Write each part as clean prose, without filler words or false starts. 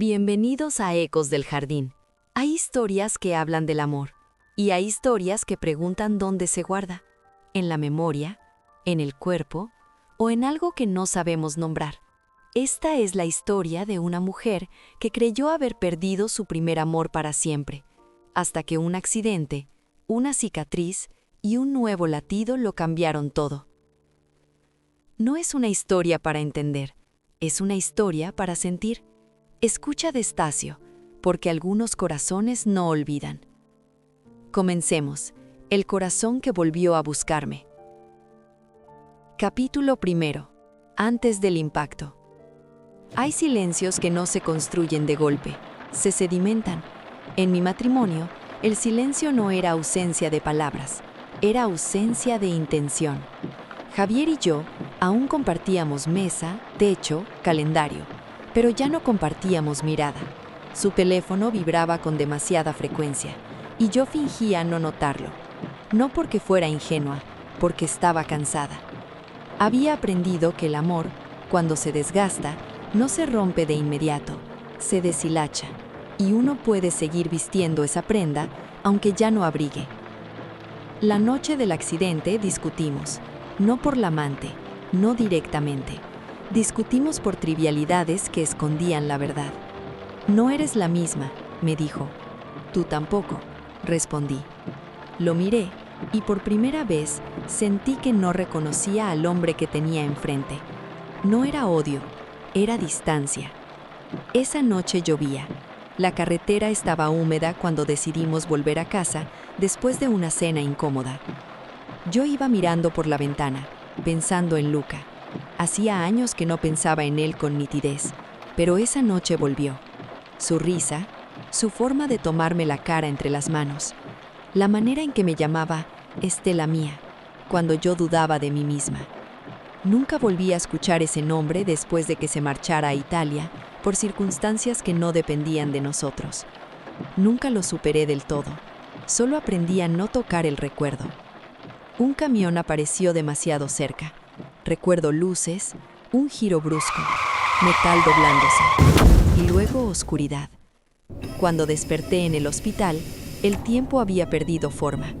Bienvenidos a Ecos del Jardín. Hay historias que hablan del amor, y hay historias que preguntan dónde se guarda, en la memoria, en el cuerpo o en algo que no sabemos nombrar. Esta es la historia de una mujer que creyó haber perdido su primer amor para siempre, hasta que un accidente, una cicatriz y un nuevo latido lo cambiaron todo. No es una historia para entender, es una historia para sentir. Escucha despacio, porque algunos corazones no olvidan. Comencemos. El corazón que volvió a buscarme. Capítulo 1. Antes del impacto. Hay silencios que no se construyen de golpe, se sedimentan. En mi matrimonio, el silencio no era ausencia de palabras, era ausencia de intención. Javier y yo aún compartíamos mesa, techo, calendario, pero ya no compartíamos mirada. Su teléfono vibraba con demasiada frecuencia, y yo fingía no notarlo. No porque fuera ingenua, porque estaba cansada. Había aprendido que el amor, cuando se desgasta, no se rompe de inmediato, se deshilacha, y uno puede seguir vistiendo esa prenda, aunque ya no abrigue. La noche del accidente discutimos, no por la amante, no directamente. Discutimos por trivialidades que escondían la verdad. No eres la misma, me dijo. Tú tampoco, respondí. Lo miré, y por primera vez sentí que no reconocía al hombre que tenía enfrente. No era odio, era distancia. Esa noche llovía. La carretera estaba húmeda cuando decidimos volver a casa después de una cena incómoda. Yo iba mirando por la ventana, pensando en Luca. Hacía años que no pensaba en él con nitidez, pero esa noche volvió. Su risa, su forma de tomarme la cara entre las manos, la manera en que me llamaba Estela mía, cuando yo dudaba de mí misma. Nunca volví a escuchar ese nombre después de que se marchara a Italia por circunstancias que no dependían de nosotros. Nunca lo superé del todo, solo aprendí a no tocar el recuerdo. Un camión apareció demasiado cerca. Recuerdo luces, un giro brusco, metal doblándose, y luego oscuridad. Cuando desperté en el hospital, el tiempo había perdido forma.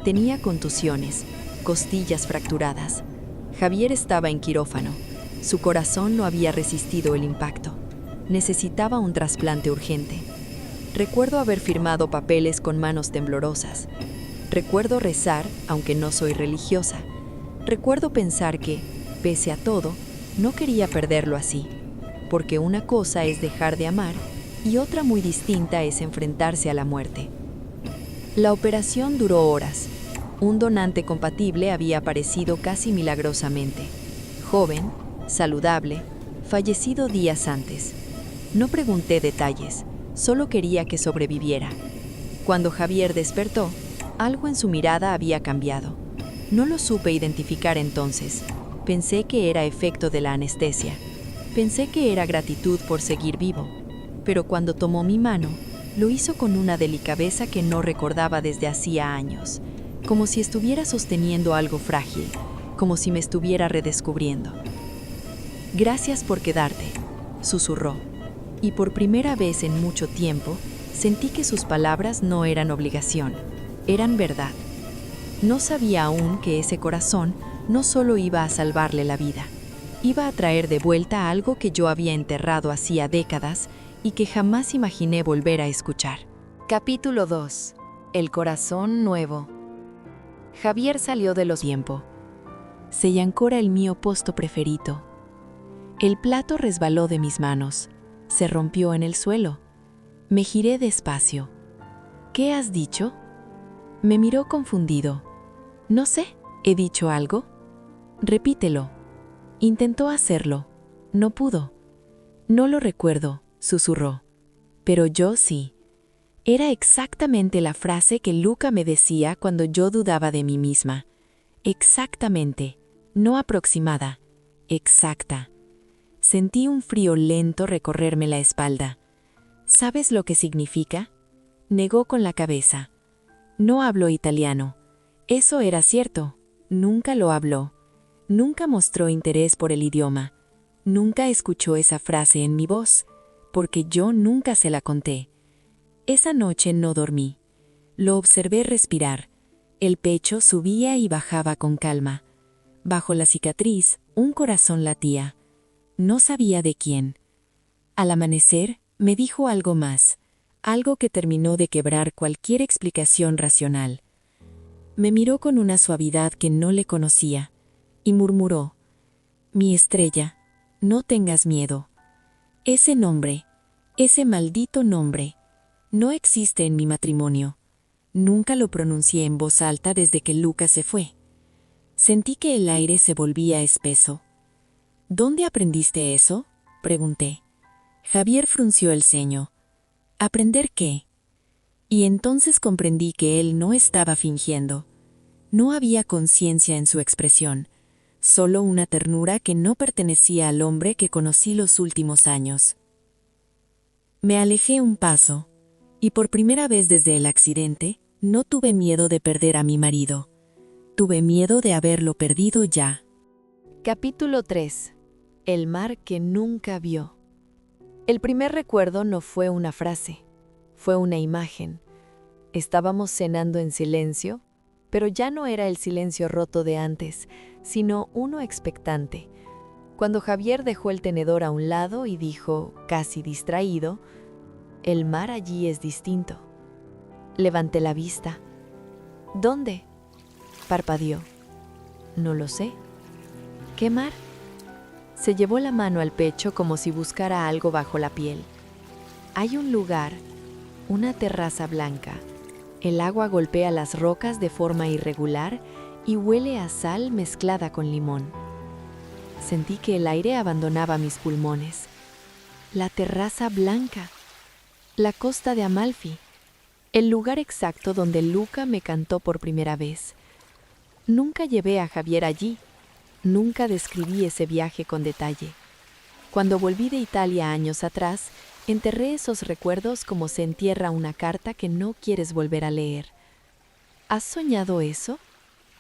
Tenía contusiones, costillas fracturadas. Javier estaba en quirófano. Su corazón no había resistido el impacto. Necesitaba un trasplante urgente. Recuerdo haber firmado papeles con manos temblorosas. Recuerdo rezar, aunque no soy religiosa. Recuerdo pensar que, pese a todo, no quería perderlo así, porque una cosa es dejar de amar y otra muy distinta es enfrentarse a la muerte. La operación duró horas. Un donante compatible había aparecido casi milagrosamente. Joven, saludable, fallecido días antes. No pregunté detalles, solo quería que sobreviviera. Cuando Javier despertó, algo en su mirada había cambiado. No lo supe identificar entonces. Pensé que era efecto de la anestesia. Pensé que era gratitud por seguir vivo. Pero cuando tomó mi mano, lo hizo con una delicadeza que no recordaba desde hacía años. Como si estuviera sosteniendo algo frágil, como si me estuviera redescubriendo. Gracias por quedarte, susurró. Y por primera vez en mucho tiempo, sentí que sus palabras no eran obligación, eran verdad. No sabía aún que ese corazón no solo iba a salvarle la vida, iba a traer de vuelta algo que yo había enterrado hacía décadas y que jamás imaginé volver a escuchar. Capítulo 2. El corazón nuevo. Javier salió de los tiempo. Se ancora el mio posto preferito. El plato resbaló de mis manos, se rompió en el suelo. Me giré despacio. ¿Qué has dicho? Me miró confundido. No sé, ¿he dicho algo? Repítelo. Intentó hacerlo. No pudo. No lo recuerdo, susurró. Pero yo sí. Era exactamente la frase que Luca me decía cuando yo dudaba de mí misma. Exactamente. No aproximada. Exacta. Sentí un frío lento recorrerme la espalda. ¿Sabes lo que significa? Negó con la cabeza. No hablo italiano. Eso era cierto. Nunca lo habló. Nunca mostró interés por el idioma. Nunca escuchó esa frase en mi voz. porque yo nunca se la conté. Esa noche no dormí. Lo observé respirar. El pecho subía y bajaba con calma. Bajo la cicatriz, un corazón latía. No sabía de quién. Al amanecer, me dijo algo más, algo que terminó de quebrar cualquier explicación racional. Me miró con una suavidad que no le conocía, y murmuró: «Mi estrella, no tengas miedo. Ese nombre, ese maldito nombre, no existe en mi matrimonio. Nunca lo pronuncié en voz alta desde que Lucas se fue». Sentí que el aire se volvía espeso. «¿Dónde aprendiste eso?», pregunté. Javier frunció el ceño. «¿Aprender qué?». Y entonces comprendí que él no estaba fingiendo. No había conciencia en su expresión, solo una ternura que no pertenecía al hombre que conocí los últimos años. Me alejé un paso, y por primera vez desde el accidente, no tuve miedo de perder a mi marido. Tuve miedo de haberlo perdido ya. Capítulo 3. El mar que nunca vio. El primer recuerdo no fue una frase, fue una imagen. Estábamos cenando en silencio, pero ya no era el silencio roto de antes, sino uno expectante. Cuando Javier dejó el tenedor a un lado y dijo, casi distraído: «El mar allí es distinto». Levanté la vista. «¿Dónde?». Parpadeó. «No lo sé». «¿Qué mar?». Se llevó la mano al pecho como si buscara algo bajo la piel. «Hay un lugar, una terraza blanca. El agua golpea las rocas de forma irregular y huele a sal mezclada con limón». Sentí que el aire abandonaba mis pulmones. La terraza blanca. La costa de Amalfi. El lugar exacto donde Luca me cantó por primera vez. Nunca llevé a Javier allí. Nunca describí ese viaje con detalle. Cuando volví de Italia años atrás, enterré esos recuerdos como se entierra una carta que no quieres volver a leer. ¿Has soñado eso?,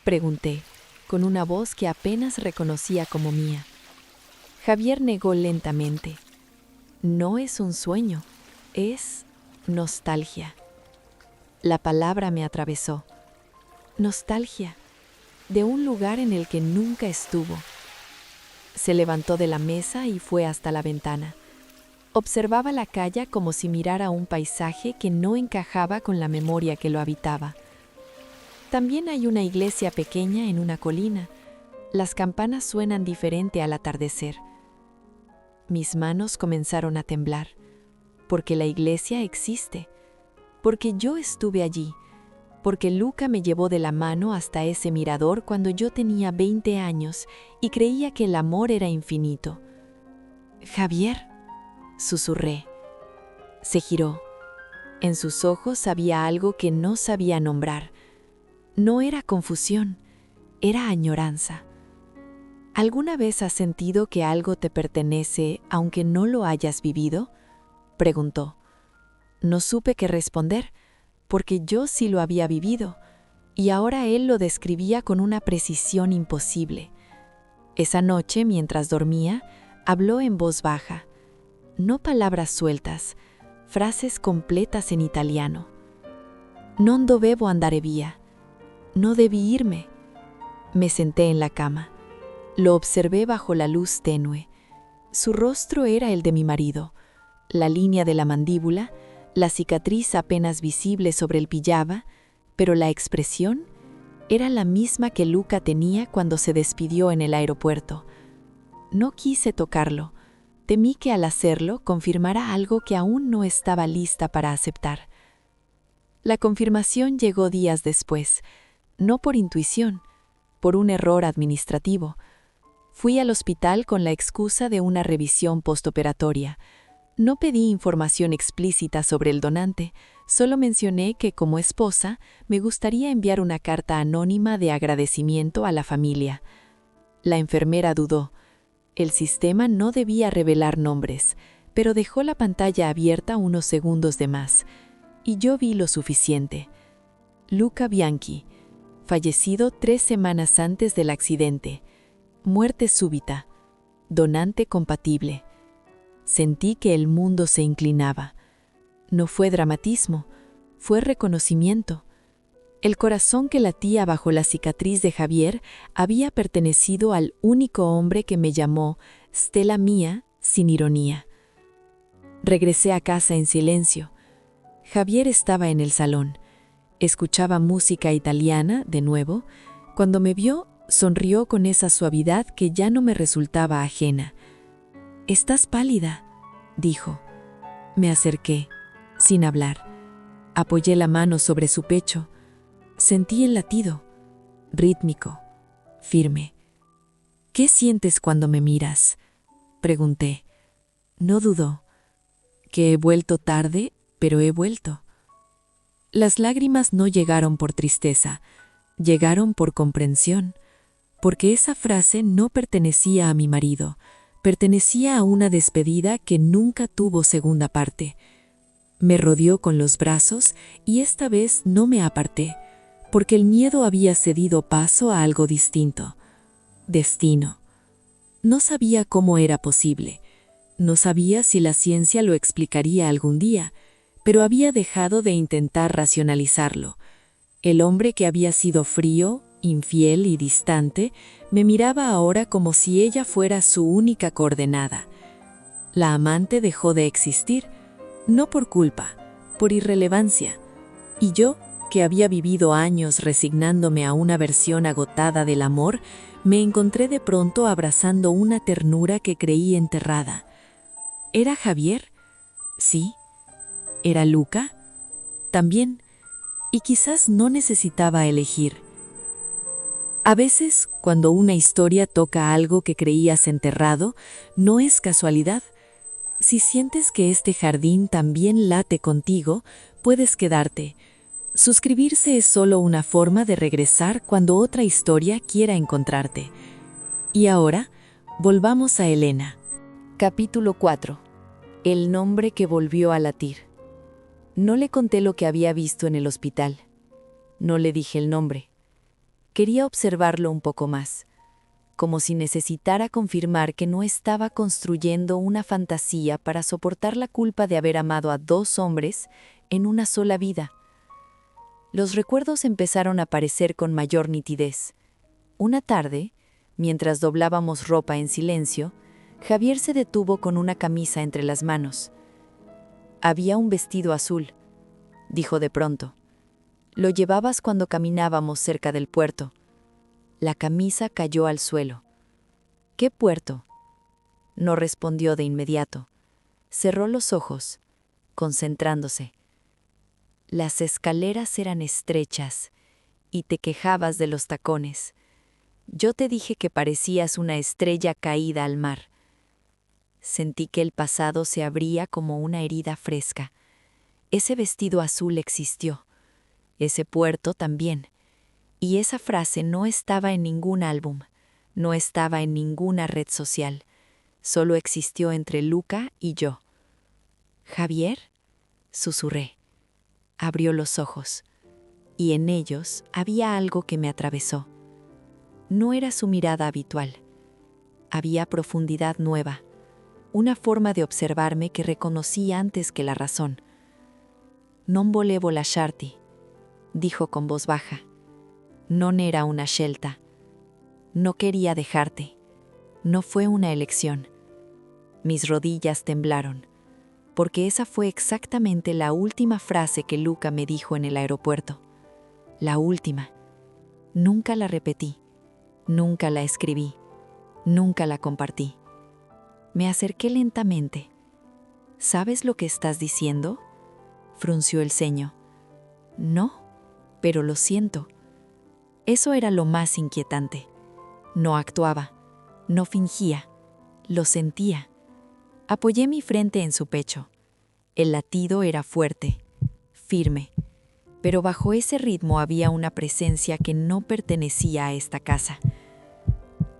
pregunté, con una voz que apenas reconocía como mía. Javier negó lentamente. «No es un sueño, es nostalgia». La palabra me atravesó. Nostalgia, de un lugar en el que nunca estuvo. Se levantó de la mesa y fue hasta la ventana. Observaba la calle como si mirara un paisaje que no encajaba con la memoria que lo habitaba. También hay una iglesia pequeña en una colina. Las campanas suenan diferente al atardecer. Mis manos comenzaron a temblar, porque la iglesia existe, porque yo estuve allí, porque Luca me llevó de la mano hasta ese mirador cuando yo tenía 20 años y creía que el amor era infinito. «Javier», susurré. Se giró. En sus ojos había algo que no sabía nombrar. No era confusión, era añoranza. ¿Alguna vez has sentido que algo te pertenece aunque no lo hayas vivido?, preguntó. No supe qué responder, porque yo sí lo había vivido, y ahora él lo describía con una precisión imposible. Esa noche, mientras dormía, habló en voz baja. No palabras sueltas, frases completas en italiano. «Non dovevo andare via». No debí irme. Me senté en la cama. Lo observé bajo la luz tenue. Su rostro era el de mi marido. La línea de la mandíbula, la cicatriz apenas visible sobre el pijama, pero la expresión era la misma que Luca tenía cuando se despidió en el aeropuerto. No quise tocarlo. Temí que al hacerlo confirmara algo que aún no estaba lista para aceptar. La confirmación llegó días después, no por intuición, por un error administrativo. Fui al hospital con la excusa de una revisión postoperatoria. No pedí información explícita sobre el donante, solo mencioné que como esposa me gustaría enviar una carta anónima de agradecimiento a la familia. La enfermera dudó. El sistema no debía revelar nombres, pero dejó la pantalla abierta unos segundos de más, y yo vi lo suficiente. Luca Bianchi, fallecido 3 semanas antes del accidente. Muerte súbita. Donante compatible. Sentí que el mundo se inclinaba. No fue dramatismo, fue reconocimiento. El corazón que latía bajo la cicatriz de Javier había pertenecido al único hombre que me llamó Stella mía, sin ironía. Regresé a casa en silencio. Javier estaba en el salón. Escuchaba música italiana, de nuevo. Cuando me vio, sonrió con esa suavidad que ya no me resultaba ajena. «Estás pálida», dijo. Me acerqué, sin hablar. Apoyé la mano sobre su pecho. Sentí el latido, rítmico, firme. «¿Qué sientes cuando me miras?», pregunté. No dudó. «Que he vuelto tarde, pero he vuelto». Las lágrimas no llegaron por tristeza, llegaron por comprensión, porque esa frase no pertenecía a mi marido, pertenecía a una despedida que nunca tuvo segunda parte. Me rodeó con los brazos y esta vez no me aparté, porque el miedo había cedido paso a algo distinto. Destino. No sabía cómo era posible, no sabía si la ciencia lo explicaría algún día, pero había dejado de intentar racionalizarlo. El hombre que había sido frío, infiel y distante, me miraba ahora como si ella fuera su única coordenada. La amante dejó de existir, no por culpa, por irrelevancia. Y yo, que había vivido años resignándome a una versión agotada del amor, me encontré de pronto abrazando una ternura que creí enterrada. ¿Era Javier? Sí. ¿Era Luca? También. Y quizás no necesitaba elegir. A veces, cuando una historia toca algo que creías enterrado, no es casualidad. Si sientes que este jardín también late contigo, puedes quedarte. Suscribirse es solo una forma de regresar cuando otra historia quiera encontrarte. Y ahora, volvamos a Elena. Capítulo 4. El nombre que volvió a latir. No le conté lo que había visto en el hospital. No le dije el nombre. Quería observarlo un poco más, como si necesitara confirmar que no estaba construyendo una fantasía para soportar la culpa de haber amado a 2 hombres en una sola vida. Los recuerdos empezaron a aparecer con mayor nitidez. Una tarde, mientras doblábamos ropa en silencio, Javier se detuvo con una camisa entre las manos. «Había un vestido azul», dijo de pronto. «Lo llevabas cuando caminábamos cerca del puerto». La camisa cayó al suelo. «¿Qué puerto?». No respondió de inmediato. Cerró los ojos, concentrándose. «Las escaleras eran estrechas y te quejabas de los tacones. Yo te dije que parecías una estrella caída al mar». Sentí que el pasado se abría como una herida fresca. Ese vestido azul existió. Ese puerto también. Y esa frase no estaba en ningún álbum, no estaba en ninguna red social. Solo existió entre Luca y yo. «¿Javier?», susurré. Abrió los ojos, y en ellos había algo que me atravesó. No era su mirada habitual. Había profundidad nueva, una forma de observarme que reconocí antes que la razón. «Non volevo lasciarti», dijo con voz baja. «Non era una scelta». No quería dejarte. No fue una elección. Mis rodillas temblaron, porque esa fue exactamente la última frase que Luca me dijo en el aeropuerto. La última. Nunca la repetí, nunca la escribí, nunca la compartí. Me acerqué lentamente. «¿Sabes lo que estás diciendo?», frunció el ceño. «No, pero lo siento». Eso era lo más inquietante. No actuaba, no fingía, lo sentía. Apoyé mi frente en su pecho. El latido era fuerte, firme, pero bajo ese ritmo había una presencia que no pertenecía a esta casa.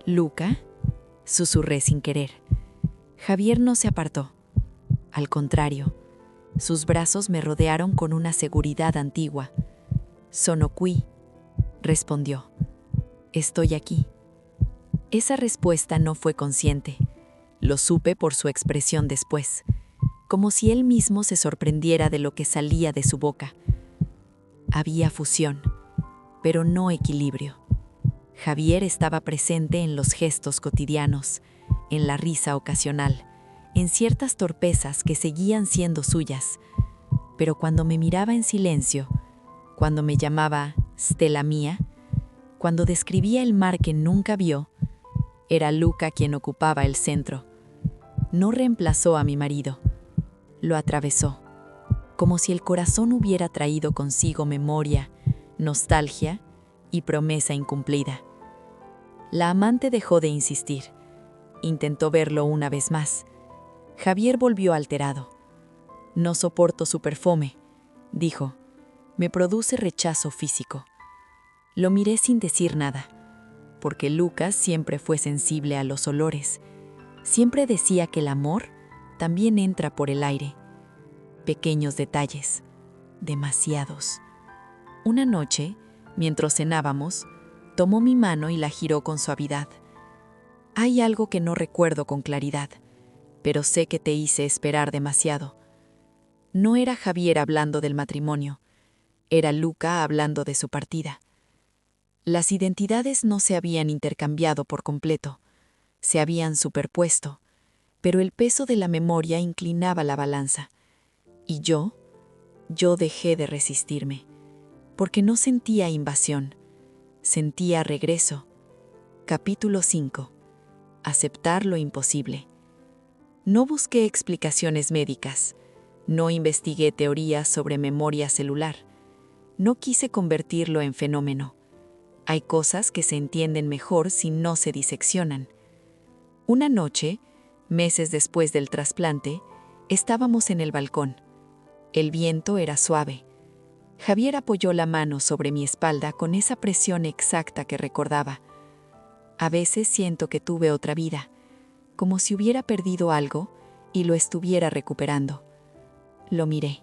«¿Luca?», susurré sin querer. Javier no se apartó. Al contrario, sus brazos me rodearon con una seguridad antigua. «Sono qui», respondió. «Estoy aquí». Esa respuesta no fue consciente. Lo supe por su expresión después, como si él mismo se sorprendiera de lo que salía de su boca. Había fusión, pero no equilibrio. Javier estaba presente en los gestos cotidianos, en la risa ocasional, en ciertas torpezas que seguían siendo suyas. Pero cuando me miraba en silencio, cuando me llamaba Stella mía, cuando describía el mar que nunca vio, era Luca quien ocupaba el centro. No reemplazó a mi marido, lo atravesó, como si el corazón hubiera traído consigo memoria, nostalgia y promesa incumplida. La amante dejó de insistir. Intentó verlo una vez más. Javier volvió alterado. «No soporto su perfume», dijo. «Me produce rechazo físico». Lo miré sin decir nada, porque Lucas siempre fue sensible a los olores. Siempre decía que el amor también entra por el aire. Pequeños detalles, demasiados. Una noche, mientras cenábamos, tomó mi mano y la giró con suavidad. Hay algo que no recuerdo con claridad, pero sé que te hice esperar demasiado. No era Javier hablando del matrimonio, era Luca hablando de su partida. Las identidades no se habían intercambiado por completo, se habían superpuesto, pero el peso de la memoria inclinaba la balanza. Y yo dejé de resistirme, porque no sentía invasión, sentía regreso. Capítulo 5. Aceptar lo imposible. No busqué explicaciones médicas, no investigué teorías sobre memoria celular, no quise convertirlo en fenómeno. Hay cosas que se entienden mejor si no se diseccionan. Una noche, meses después del trasplante, estábamos en el balcón. El viento era suave. Javier apoyó la mano sobre mi espalda con esa presión exacta que recordaba. A veces siento que tuve otra vida, como si hubiera perdido algo y lo estuviera recuperando. Lo miré.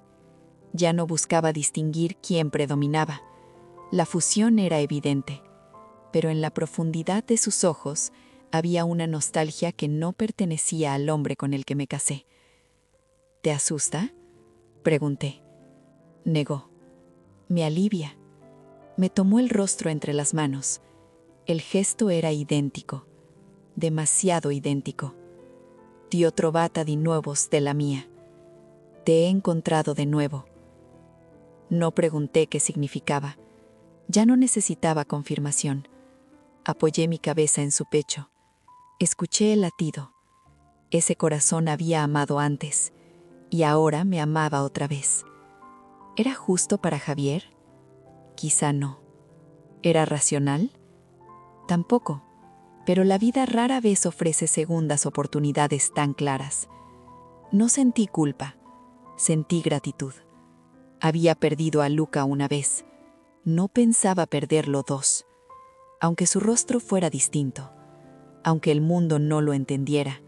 Ya no buscaba distinguir quién predominaba. La fusión era evidente, pero en la profundidad de sus ojos había una nostalgia que no pertenecía al hombre con el que me casé. ¿Te asusta?, pregunté. Negó. Me alivia. Me tomó el rostro entre las manos. El gesto era idéntico, demasiado idéntico. Dio trovata di nuovo, Stella mía. Te he encontrado de nuevo. No pregunté qué significaba. Ya no necesitaba confirmación. Apoyé mi cabeza en su pecho. Escuché el latido. Ese corazón había amado antes, y ahora me amaba otra vez. ¿Era justo para Javier? Quizá no. ¿Era racional? Tampoco, pero la vida rara vez ofrece segundas oportunidades tan claras. No sentí culpa, sentí gratitud. Había perdido a Luca una vez, no pensaba perderlo dos. Aunque su rostro fuera distinto, aunque el mundo no lo entendiera,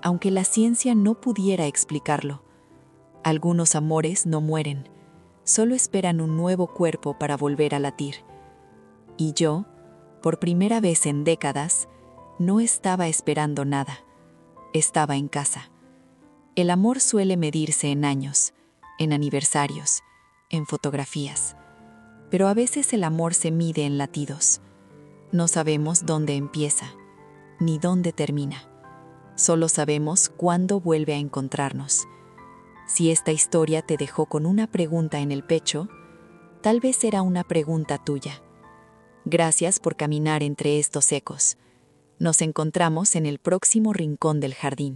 aunque la ciencia no pudiera explicarlo. Algunos amores no mueren, solo esperan un nuevo cuerpo para volver a latir. Y yo, por primera vez en décadas, no estaba esperando nada. Estaba en casa. El amor suele medirse en años, en aniversarios, en fotografías. Pero a veces el amor se mide en latidos. No sabemos dónde empieza, ni dónde termina. Solo sabemos cuándo vuelve a encontrarnos. Si esta historia te dejó con una pregunta en el pecho, tal vez era una pregunta tuya. Gracias por caminar entre estos ecos. Nos encontramos en el próximo rincón del jardín.